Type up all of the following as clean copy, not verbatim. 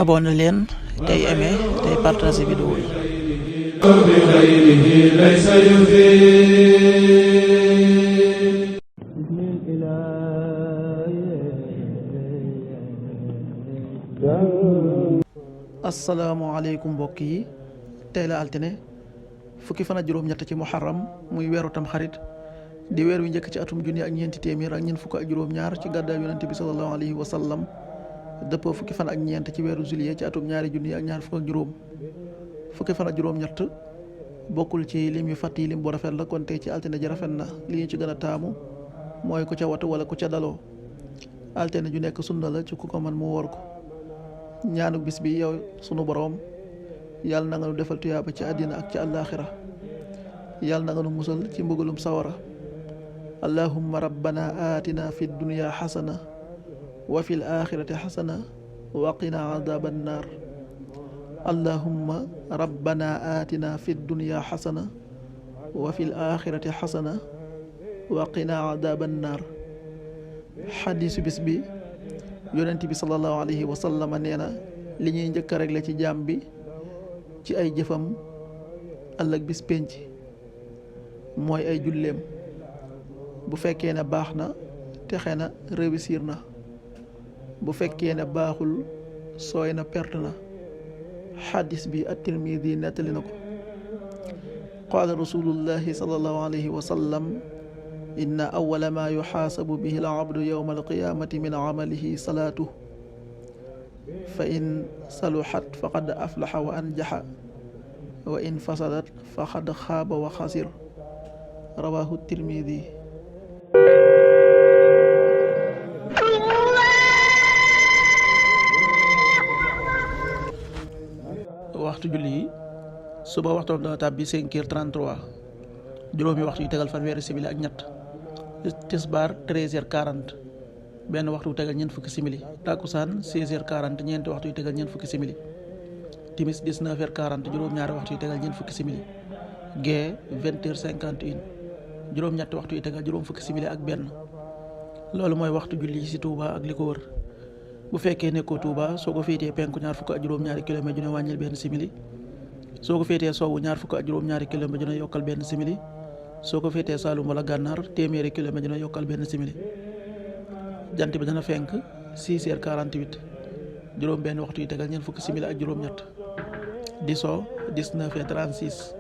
abonné leen tey aimé tey partagé vidéo yi. asalaamaaleykum mbokk yi, tey la altine fukki fan ak juróom-ñett ci muharram muy weeru tam xarit di weer wi njëkk ci atum junni ak ñeenti téeméer ak ñeent fukk ak juróom-ñaar ci gàddaay yonente bi sallallahu alayhi wa sallam dëppoo fukki fan ak ñeent ci weeru juillet ci atum ñaari junni ak ñaar fukk ak juróom. fukki fan ak juróom-ñett bokkul ci lim yu fàtt yi lim bu rafet la, kon tey ci altine ji rafet na. li ñu ci gën a taamu mooy ku ca watu wala ku ca daloo. altine ju nekk sunna la ci ku ko man mu woor ko. ñaanu bis bi yow sunu boroom, yàlla na nga nu defal tuyaaba ci àddina ak ci àllaaxira. yàlla na nga nu musal ci mbugalum sawara. allahumma rabbana aatina fi dunya xasana wa fi l axirati xasana wa qina adaban naar. allahumma rabbana aatina fi dunya xasana wa fi l axirati xasana wa qina adaban naar. xadiisu bis bi, yonent bi sallallahu alayhi wa sallam nee na li ñuy njëkk a réglé ci jaam bi ci ay jëfam ëllëg bis pénc mooy ay julleem. bu fekkee ne baax na texe na, réussir na. bu fekkee ne baaxul sooy na, perte na. xadis bi at-Tirmidi nettali na ko. qaala rasulullahi sallallahu alayhi wa sallam inna awwala ma yuxaasabu bihi al-abdu yawma al-qiyaamati min amalihi salaatuhu fa in saluxat faqad aflaxa wa anjaxa wa in fasadat faqad xaaba wa xasir. rawaahu Tirmidi. waxtu julli yi suba waxtoom dana tàbbi 5h33, juróomi waxtu yu tegal fanweeri simili ak ñett. tisbaar 13h40, benn waxtu yu tegal ñeent fukki simili. takkusaan 16h40, ñeenti waxtu yu tegal ñeent fukki simili. timis 19h40, juróom-ñaari waxtu yu tegal ñeent fukki simili. gee 20h51, juróom-ñetti waxtu yu tegal juróom fukki simili ak benn. loolu mooy waxtu julli yi ci Touba ak li ko wër. bu fekkee nekkoo Touba, soo ko féetee penku ñaar fukk ak juróom-ñaari kilomètre ju ne wàññil benn simili. soo ko féetee sowwu ñaar fukk ak juróom-ñaari kilomètre ju ne yokkal benn simili. soo ko féetee Saalum wala Gànnaar téeméeri kilomètre ju ne yokkal benn simili. jant bi dana fenk 6h48, juróom benn waxtu yu tegal ñeent fukki simili ak juróom-ñett. di so 19h36,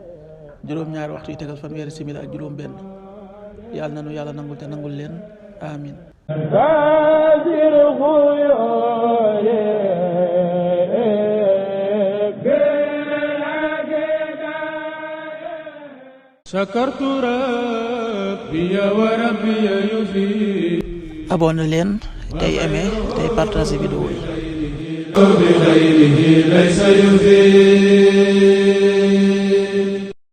juróom-ñaari waxtu yu tegal fanweeri simili ak juróom benn. yàlla nanu yàlla nangul te nangul leen, amin. abonné leen tey aimé tey partagé vidéo yi.